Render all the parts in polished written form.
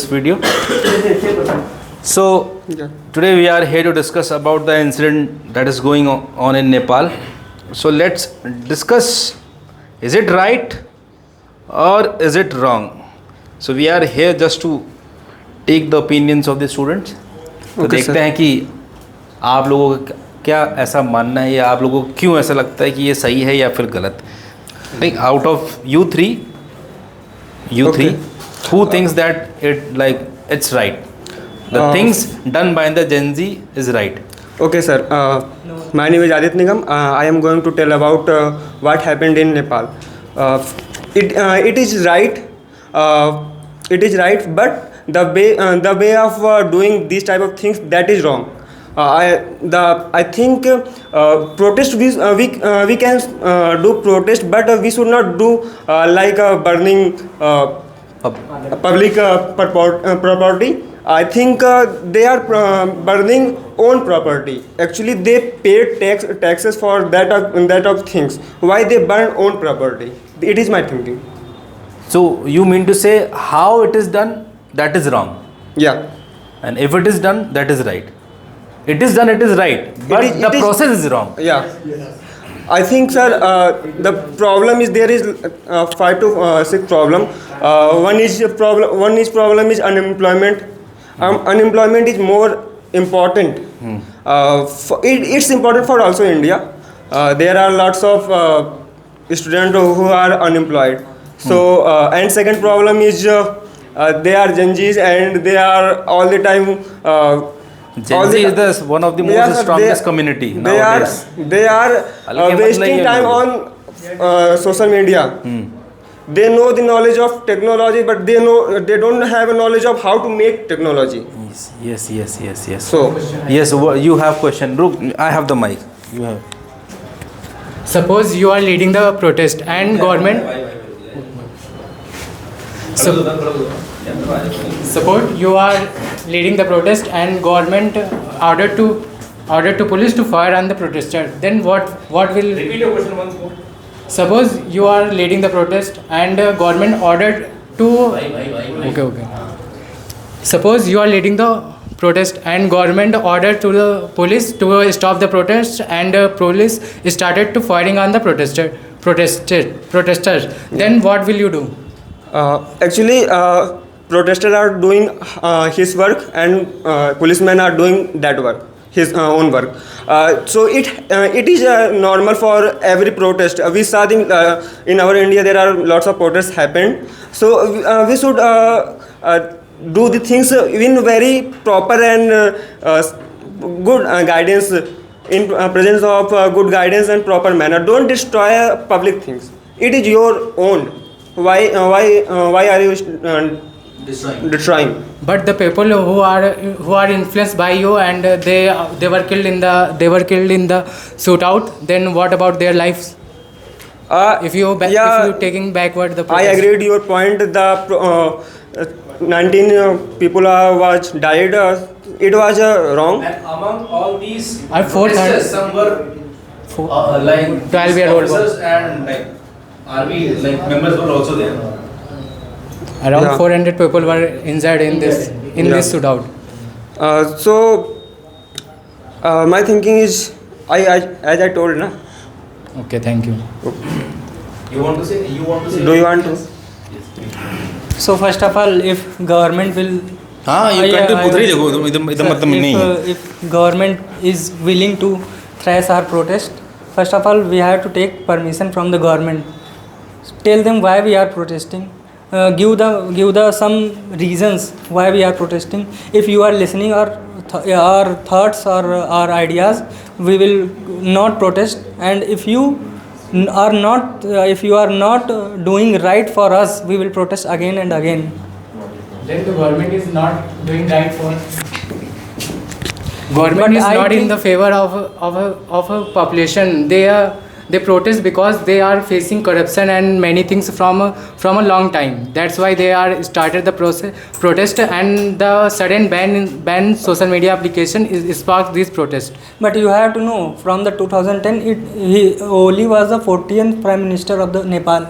video. So today we are here to discuss about the incident that is going on in Nepal. So let's discuss, is it right or is it wrong? So we are here just to take the opinions of the students. तो देखते हैं कि आप लोगों का क्या ऐसा मानना है या आप लोगों को क्यों ऐसा लगता है कि ये सही है या फिर गलत. Like out of you three, who thinks that it's right? The things done by the Gen Z is right. Okay, sir. My name is Aditya Nigam. I am going to tell about what happened in Nepal. It is right. But the way of doing these type of things, that is wrong. I think protest we can do protest, but we should not do like burning public property. I think they are burning own property. Actually, they pay taxes for that of things. Why they burn own property? It is my thinking. So you mean to say how it is done, that is wrong? Yeah. And if it is done, that is right. It is done, it is right. But the process is wrong. Yeah. I think, sir, the problem is there is 5 to 6 problem. One is problem is unemployment. Unemployment is more important. It's important for also India. There are lots of students who are unemployed. So and second problem is they are Gen Zs and they are all the time. Gen Z is one of the most strongest community nowadays. They are wasting time on social media. They know the knowledge of technology, but they don't have a knowledge of how to make technology. Yes. So yes, you have question. Look, I have the mic. You have. Suppose you are leading the protest and government. Suppose you are leading the protest and government ordered to police to fire on the protester. Then what will? Repeat your question once more. Suppose you are leading the protest and government ordered to. Okay. Suppose you are leading the protest and government ordered to the police to stop the protest and police started to firing on the protesters. Then what will you do? Actually, protesters are doing his work and policemen are doing that work, his own work. So it is normal for every protest. We saw in our India there are lots of protests happened. So we should do the things in very proper and good guidance, in presence of good guidance and proper manner. Don't destroy public things. It is your own. Why are you destroying? But the people who are influenced by you and they were killed in the shootout. Then what about their lives? If you taking backward the protest. I agree with your point. The 19 people was died. It was wrong. And among all these protesters, some were 12-year-old officers and army members were also there. Around 400 people were injured in this shootout. So my thinking is, as I told, na. Okay, thank you. You want to say? Do you want to? So first of all, if government will. If government is willing to thrash our protest, first of all we have to take permission from the government. Tell them why we are protesting. Give the some reasons why we are protesting. If you are listening our thoughts or our ideas, we will not protest. And if you are not doing right for us, we will protest again and again. Then the government is not doing right for. Government is not in the favor of a population. They protest because they are facing corruption and many things from a long time. That's why they are started the protest, and the sudden ban social media application is sparked this protest. But you have to know, from the 2010, he only was the 40th Prime Minister of the Nepal.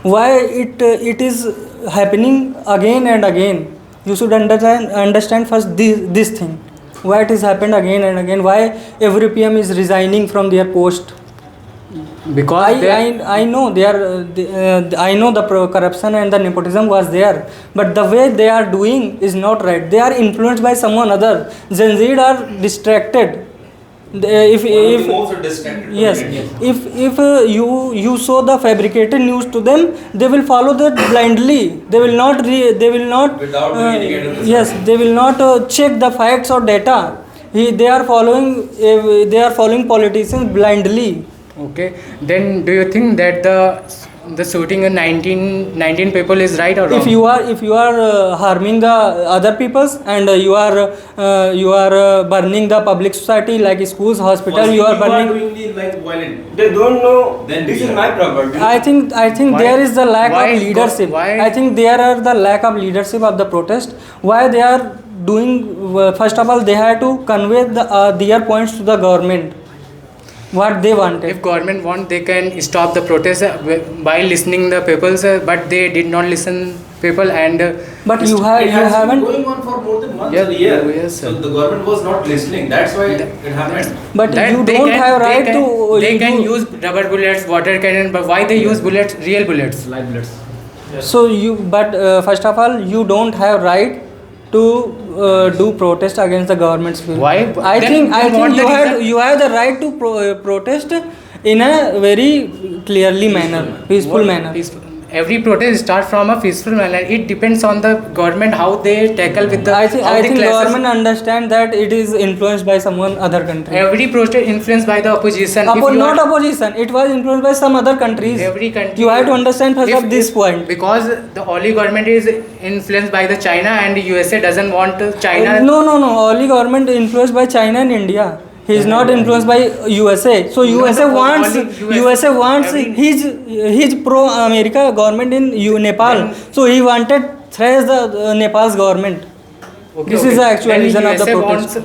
Why it is happening again and again? You should understand first this thing. Why it has happened again and again? Why every PM is resigning from their post? Because I know I know the corruption and the nepotism was there, but the way they are doing is not right. They are influenced by someone other. Gen Z are distracted. If yes, if you show the fabricated news to them, they will follow that blindly. They will not Without reading it. yes, they will not check the facts or data. They are following politicians blindly. okay, then do you think that the shooting of 19 people is right or wrong? If you are harming the other peoples and you are burning the public society like schools, hospital, you are burning. doing the like violent. They don't know Then this we is are- my property. I think Why- there is the lack why of is go- leadership. why- I think there are the lack of leadership of the protest. Why they are doing? First of all, they have to convey their points to the government. What they wanted. If government want, they can stop the protest by listening the people's, but they did not listen people and. But It you has been haven't. going on for more than once Yeah, a year. yes, sir. So the government was not listening. That's why it happened. But That you they don't can- have they right can- to. They you can do- use rubber bullets, water cannon, but why they use bullets, real bullets? Live bullets. So first of all, you don't have right to do protest against the government's will. Why? I Then think what the reason? you have the right to protest in a very clearly manner, peaceful What manner. peaceful- Every protest starts from a peaceful manner. It depends on the government how they tackle with the. I think how the classes- government understand that it is influenced by someone other country. Every protest influenced by the opposition. If you Not are- opposition. It was influenced by some other countries. Every country. You have to understand first If- of this if- point. Because the only government is influenced by the China and USA doesn't want China. No. Only government influenced by China and India. He is not influenced by USA. So USA the wants only USA wants every- his pro America government in Nepal. So he wanted thrash the Nepal's government. This is the actual Then reason of the USA protest.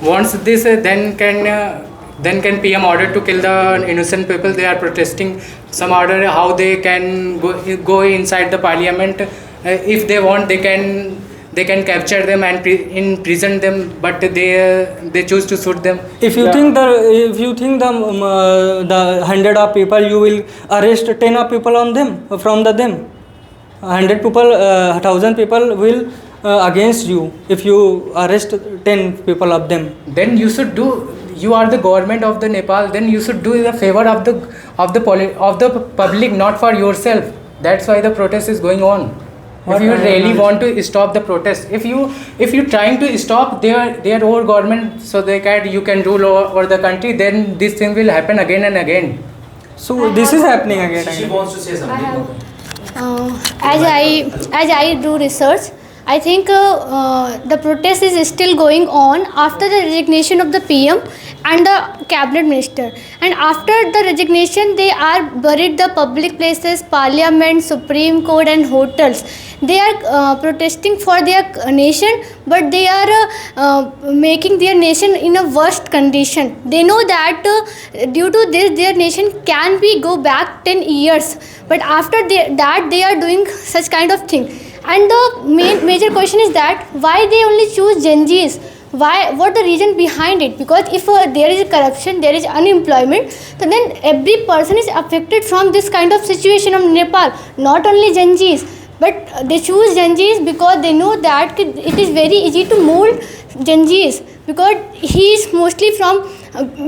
wants this, then can PM order to kill the innocent people. They are protesting. Some order how they can go inside the parliament. If they want, they can capture them and imprison them, but they choose to shoot them. If you think the 100 of people, you will arrest 10 of people on them from them. 100 people, 1,000 people will against you if you arrest 10 people of them. Then you should do. You are the government of the Nepal. Then you should do the favor of the public, not for yourself. That's why the protest is going on. If you really want to stop the protest, if you trying to stop their own government so you can rule over the country, then this thing will happen again and again. So this is happening again. She wants to say something. As I do research, I think the protest is still going on after the resignation of the PM and the cabinet minister. And after the resignation, they are buried the public places, parliament, Supreme Court and hotels. They are protesting for their nation, but they are making their nation in a worst condition. They know that due to this, their nation can be go back 10 years. But after that, they are doing such kind of thing. And the major question is that why they only choose Gen Zs? Why? What the reason behind it? Because if there is corruption, there is unemployment, so then every person is affected from this kind of situation of Nepal. Not only Gen Zs, but they choose Gen Zs because they know that it is very easy to mold Gen Zs, because he is mostly from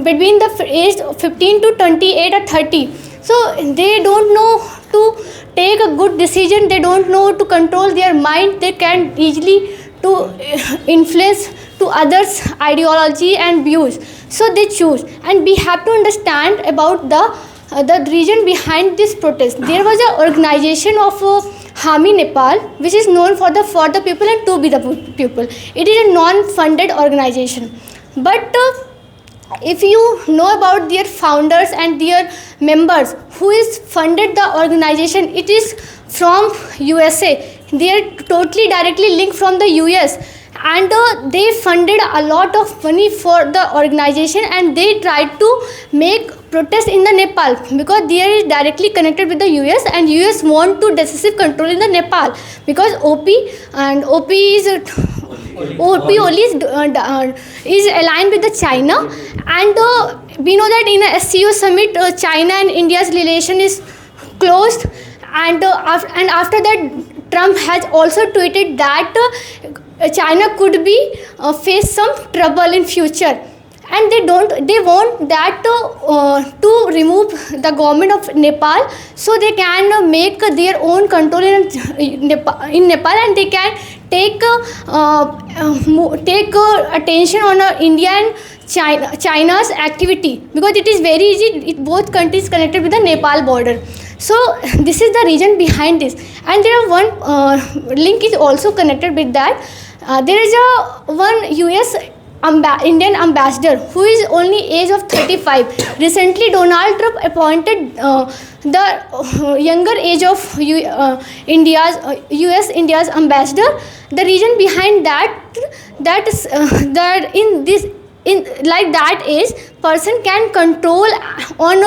between the age 15 to 28 or 30. So they don't know to take a good decision. They don't know to control their mind. They can easily to influence to others' ideology and views. So they choose, and we have to understand about the reason behind this protest. There was an organization of Hami Nepal, which is known for the people and to be the people. It is a non-funded organization, but if you know about their founders and their members, who is funded the organization, it is from USA. They are totally directly linked from the US, and they funded a lot of money for the organization, and they tried to make protest in the Nepal, because they are directly connected with the US, and US want to decisive control in the Nepal, because OP is only is aligned with the China, and we know that in a SCO summit, China and India's relation is closed, and after that Trump has also tweeted that China could be face some trouble in future, and they want that to remove the government of Nepal, so they can make their own control in Nepal, and they can take attention on India and China's activity, because it is very easy. Both countries connected with the Nepal border. So this is the reason behind this, and there are one link is also connected with that. There is one US Indian ambassador who is only age of 35. Recently, Donald Trump appointed the younger age of US India's ambassador. The reason behind that is that in like that age, person can control on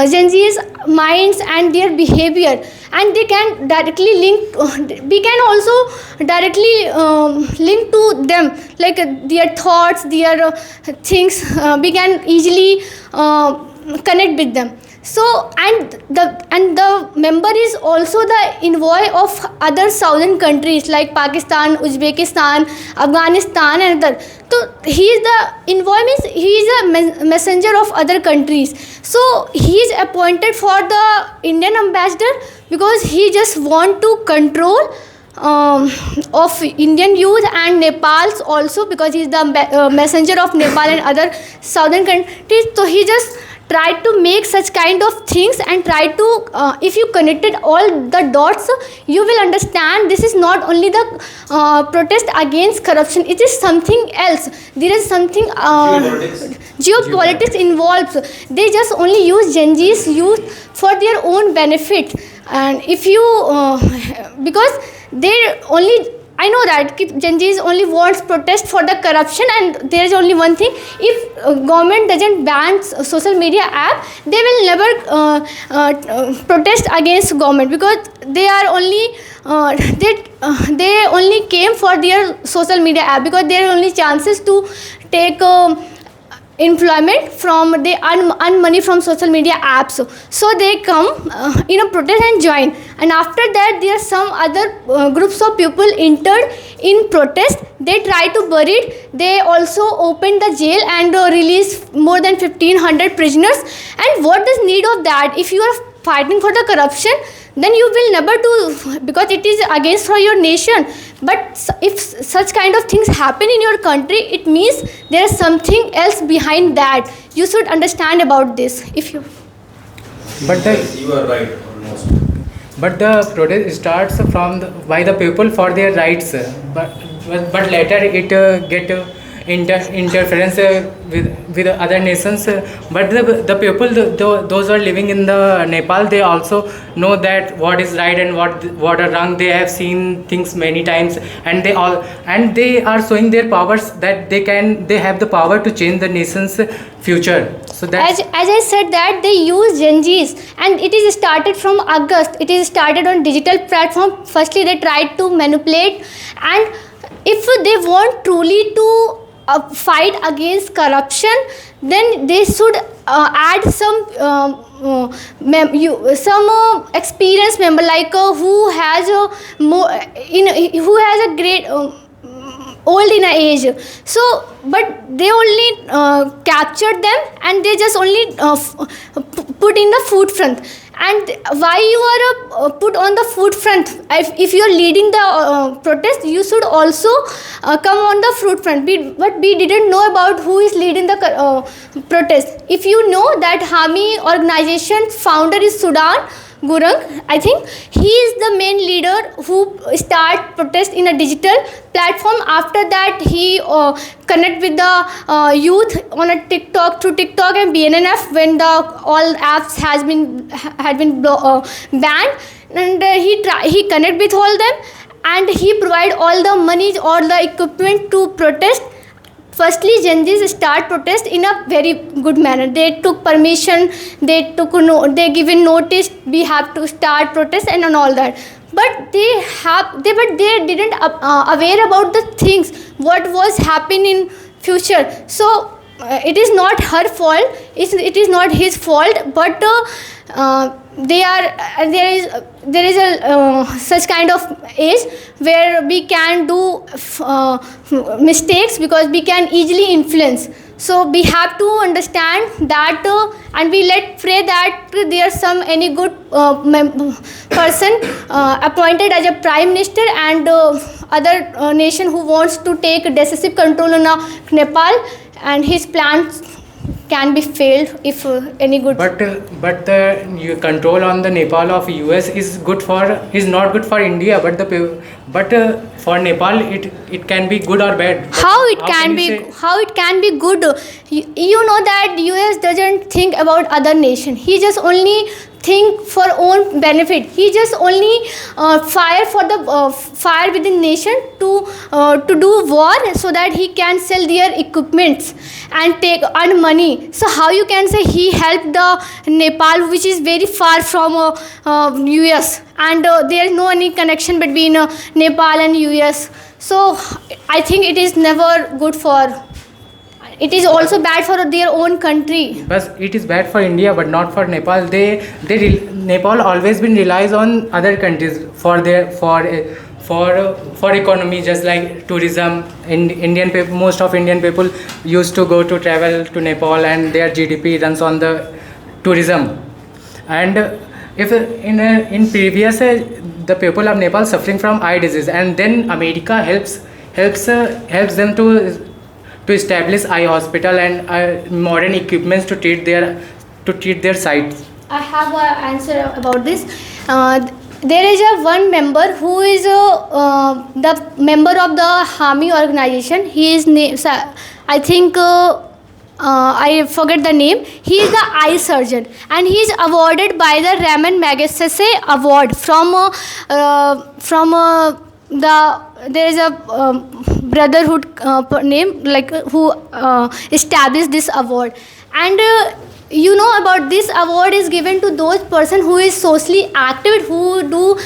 Gen Z's minds and their behavior, and they can directly link. We can also directly link to them, like their thoughts, their things. We can easily connect with them. So and the member is also the envoy of other southern countries like Pakistan, Uzbekistan, Afghanistan, and other. So he is the envoy, means he is a messenger of other countries. So he is appointed for the Indian ambassador because he just want to control of Indian youth and Nepal's also, because he is the messenger of Nepal and other southern countries. So he just try to make such kind of things and try to if you connected all the dots, you will understand this is not only the protest against corruption, it is something else. There is something geopolitics involved. They just only use Gen Z's youth for their own benefit, and if you because they only, I know that Gen Z's only wants protest for the corruption, and there is only one thing: if government doesn't ban social media app, they will never protest against government, because they are only they only came for their social media app, because there are only chances to take employment from, they earn money from social media apps. So they come in a protest and join, and after that there are some other groups of people entered in protest. They try to bury it. They also opened the jail and released more than 1500 prisoners. And what is need of that? If you are fighting for the corruption, then you will never do, because it is against for your nation. But if such kind of things happen in your country, it means there is something else behind that. You should understand about this. If you You are right almost. But the protest starts from by the people for their rights, but later it get interference with other nations. But the people, those who are living in the Nepal, they also know that what is right and what are wrong. They have seen things many times, and they are showing their powers, that they have the power to change the nation's future. So that, as I said, that they use Gen Zs, and it is started from August. It is started on digital platform. Firstly, they tried to manipulate, and if they want truly to fight against corruption, then they should add some experienced member, like who has a great old in age. So but they only captured them, and they just only put in the food front. And why you are put on the food front? If you are leading the protest, you should also come on the food front. But we didn't know about who is leading the protest. If you know that Hami organization founder is Sudan Gurung, I think he is the main leader who start protest in a digital platform. After that, he connect with the youth on a TikTok, through TikTok and BNNF, when the all apps had been banned, and he connect with all them, and he provide all the money, all the equipment to protest. firstly Gen Zs start protest in a very good manner. They took permission, they given notice, we have to start protest and all that. But they didn't aware about the things what was happening in future. So it is not her fault, it is not his fault, but there is a such kind of age where we can do mistakes because we can easily influence. So we have to understand that, and we pray that there's any good person appointed as a prime minister, and other nation who wants to take decisive control on Nepal, and his plans can be failed if any good. But the control on the Nepal of US is not good for India, but for Nepal it can be good or bad. But How it can be good? You know that US doesn't think about other nation. He just only think for own benefit. He just only fire within nation to do war so that he can sell their equipments and earn money. So how you can say he helped the Nepal, which is very far from US, and there is no any connection between Nepal and US. So I think it is never good for. It is also bad for their own country. But it is bad for India, but not for Nepal. Nepal always been relies on other countries for economy, just like tourism. Most of Indian people used to go to travel to Nepal, and their GDP runs on the tourism. And if in previous the people of Nepal suffering from eye disease, and then America helps them to establish eye hospital and modern equipments to treat their sights. I have an answer about this. There is one member who is the member of the Hami organization. He is I think I forget the name. He is the eye surgeon, and he is awarded by the Raman Magsaysay Award from there is a brotherhood name who established this award. And you know about this award is given to those person who is socially active, who do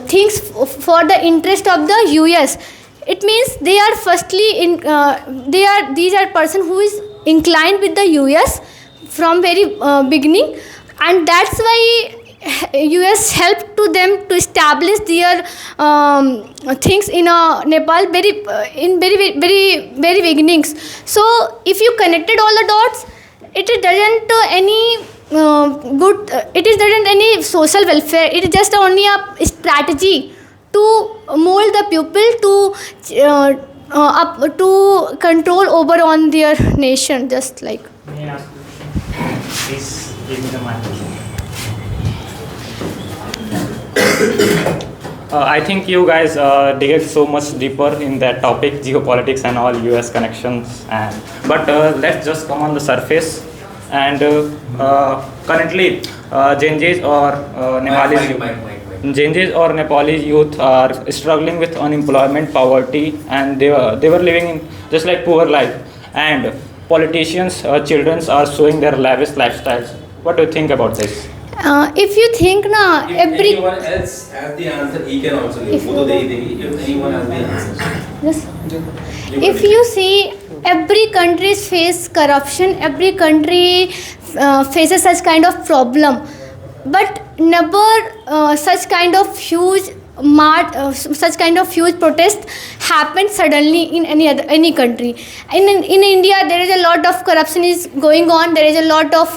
things for the interest of the US. It means they are firstly these are person who is inclined with the US from very beginning, and that's why US helped to them to establish their things in Nepal in very beginnings. So if you connected all the dots, it doesn't any social welfare. It is just only a strategy to mold the people to control over on their nation, just like. May I ask you? Please give me the mic. I think you guys dig so much deeper in that topic, geopolitics and all US connections, but let's just come on the surface. And currently, Gen Zs or Nepalese youth are struggling with unemployment, poverty, and they were living in just like poor life. And politicians, children are showing their lavish lifestyles. What do you think about this? If you think na If anyone else has the answer, he can also give. If anyone has the answer. Yes. If you see, every country face corruption, every country faces such kind of problem, but never such kind of huge protest happen suddenly in any country. In India, there is a lot of corruption is going on. There is a lot of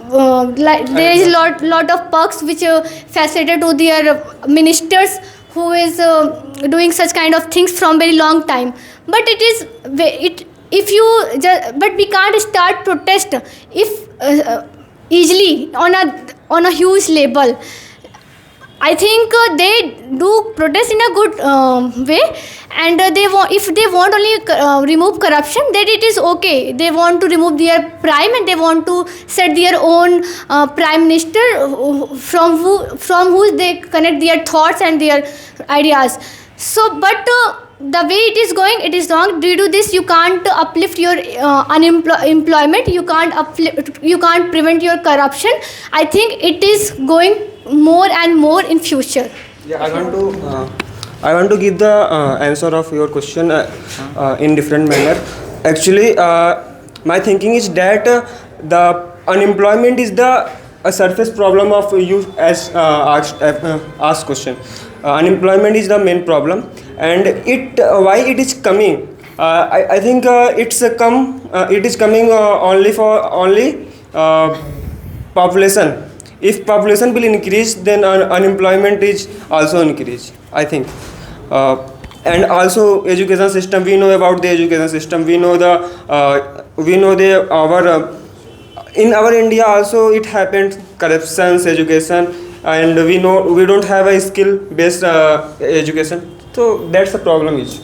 there is lot of perks which facilitated to their ministers who is doing such kind of things from very long time. But but we can't start protest if easily on a huge level. I think they do protest in a good way, and if they want only remove corruption, then it is okay. They want to remove their prime, and they want to set their own prime minister from who they connect their thoughts and their ideas. So, but the way it is going, it is wrong. Due to this, you can't uplift your unemployment. You can't uplift, you can't prevent your corruption. I think it is going more and more in future. Yeah, I want to give the answer of your question in different manner. Actually, my thinking is that the unemployment is the a surface problem of you as asked question. Unemployment is the main problem, and why it is coming. I think it is coming only population. If population will increase, then unemployment is also increase, I think. And also education system, we know about the education system, we know our in our India also it happened corruptions education, and we know we don't have a skill based education, so that's the problem is.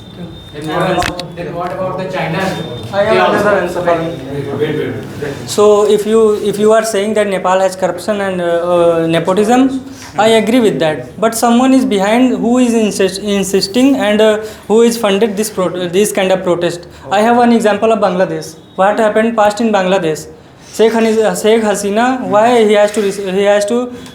Then what about the China? I have another answer for you. So if you are saying that Nepal has corruption and nepotism, I agree with that. But someone is behind who is insisting and who is funded this kind of protest. I have one example of Bangladesh. What happened past in Bangladesh? Sheikh Hasina, why he has to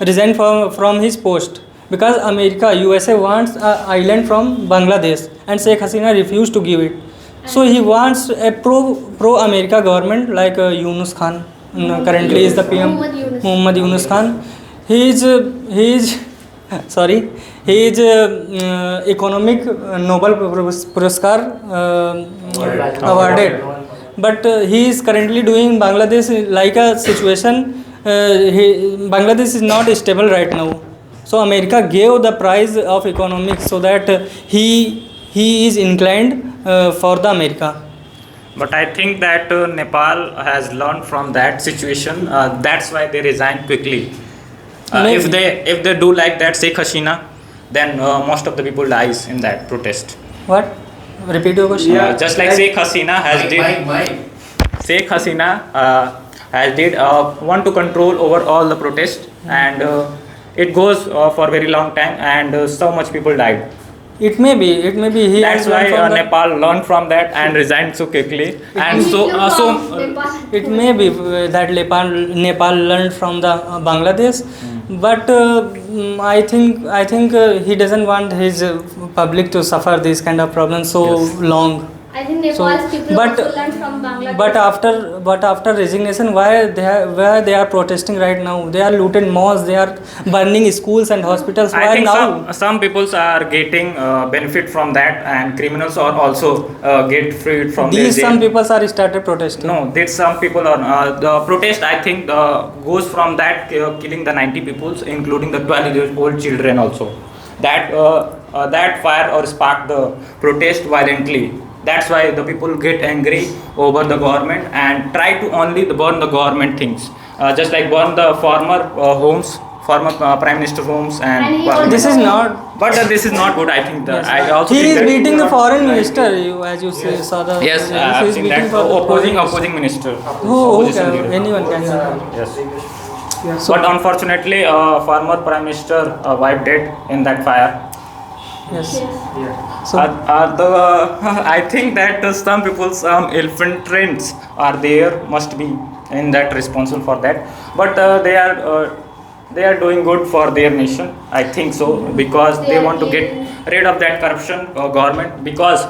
resign from his post? Because America, USA wants an island from Bangladesh, and Sheikh Hasina refused to give it. So he wants a pro-America government like Yunus Khan. Currently is the PM. Muhammad Yunus Khan. He is economic Nobel Puraskar awarded. But he is currently doing Bangladesh like a situation. Bangladesh is not stable right now. So America gave the prize of economics so that he is inclined for the America. But I think that Nepal has learned from that situation. That's why they resigned quickly. If they do like that, Sheikh Hasina, then most of the people dies in that protest. What? Repeat your question. Just like Sheikh Hasina has did. Sheikh Hasina has did want to control over all the protest, and it goes for a very long time, and so much people died. It may be. He That's has learned why from Nepal learned from that and resigned so quickly. And It may be that Nepal learned from the Bangladesh, but I think he doesn't want his public to suffer these kind of problems so long. I think Nepal's people also learn from Bangladesh. But after resignation, why they are protesting right now? They are looting mosques, they are burning schools and hospitals. Why I think now? some peoples are getting benefit from that, and criminals are also get freed from These their some jail. people are started protesting. No, there's some people are the protest. I think goes from that killing the 90 peoples, including the 12-year-old children also. That fire or sparked the protest violently. That's why the people get angry over the government and try to only burn the government things, just like burn the former prime minister homes and. This is not. But this is not good. I think I also. He think is that- beating the foreign minister. As you saw the. Yes, he I've is seen beating that for the opposing minister. Who opposition can, leader. anyone can. Yes. But unfortunately, former prime minister wife dead in that fire. Yes. So I think that some people, some infiltrants are there, must be in that responsible for that. But they are doing good for their nation. I think so, because they want to get rid of that corruption government. Because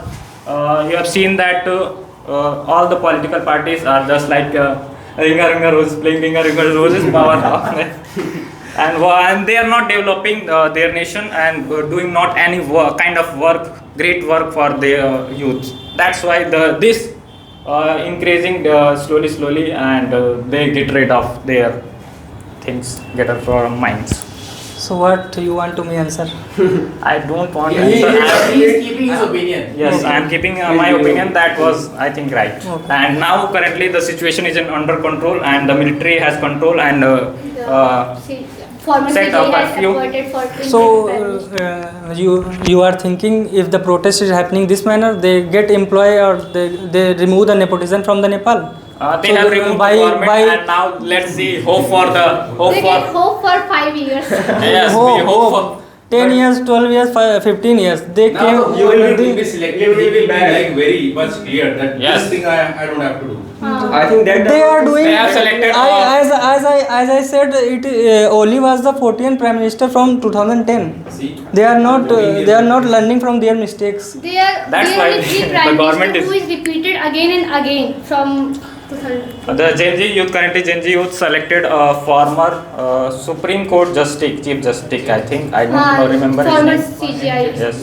you have seen that all the political parties are just like Ringa Rose playing Ringa Rose's power. And they are not developing their nation and doing not any kind of great work for their youth. That's why this increasing slowly, and they get rid of their things, get out from minds. So what you want to me answer? I don't want to He answer. is keeping his opinion. Yes, I am keeping my opinion. That was, I think, right. Okay. And now currently the situation is under control, and the military has control, and Former set CJ up has curfew. appointed for So you are thinking if the protest is happening this manner, they get employee or they remove the nepotism from the Nepal. They So have removed by- the government, by- and now let's see. Hope for They can hope for 5 years. yes, Hope, we hope for. 10 years, 12 years, 15 years. They Now came. you will be selected. you will He be back. like very much clear that Yes. this thing I don't have to do. I think that They are doing. They have selected As I said, it only was the 14th Prime Minister from 2010. See, They are not. They are not learning from their mistakes. There are That's there why are three the prime government minister is- who is repeated again and again from 2000. The Gen Z youth, currently Gen Z youth selected a former Supreme Court Justice, Chief Justice, I think. I don't remember his former name. CGI. Yes.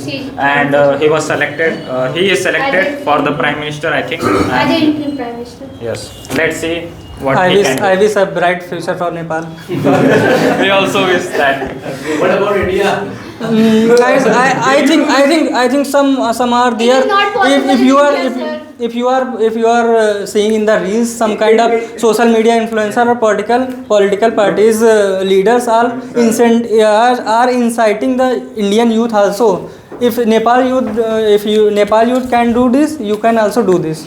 And he was selected, he is selected for the Prime Minister, I think. As And the interim prime minister. yes, let's see what I he wish. can I do. wish a bright future for Nepal. We also wish that. what about India? I think some are It there. is not possible If you in are India, if you are seeing in the reels some kind of social media influencer or political parties leaders are inciting the Indian youth also. If Nepal youth can do this, you can also do this.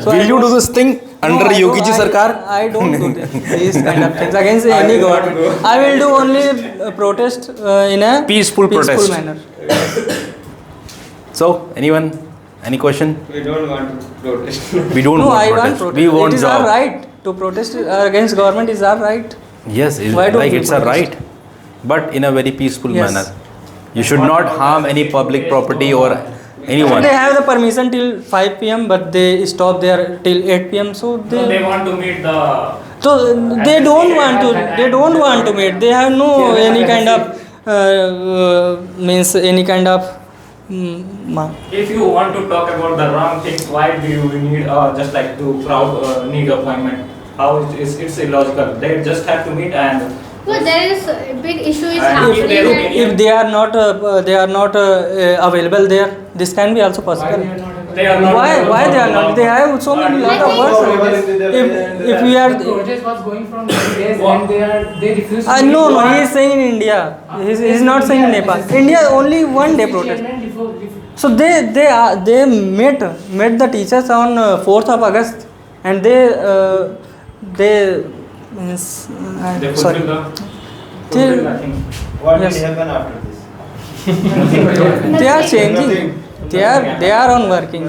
So Will you do this thing under I Yogi ji don't- Sarkar? I don't do this, these kind of things against any government. I will do only protest in a Peaceful protest. manner. So, anyone? Any question? we don't want to protest. We don't No, I want want protest. protest. We want It is job. our right to protest against government. Is our right. Yes, Why don't like you it's a protest? right, but in a very peaceful Yes. manner. You should not harm any public property or anyone. They have the permission till 5 p.m. but they stop there till 8 p.m. So They want to meet the. so they don't want to. They don't want to meet. They have no any kind of means any kind of. If you want to talk about the wrong things, why do you need just like to crowd need appointment? How it's illogical. They just have to meet and. Well, there is a big issue is And happening. if they and- If they are not available there, this can be also possible. They are not. Why they are not? They have so many lot of works. If we are. The protest was going from many days and they refused. No, he is saying in India. He is not saying in Nepal. India only one day protest. So they met the teachers on 4th of August, and they means They sorry. fulfill They- nothing. What Yes. will happen after this? They are changing. They are on working.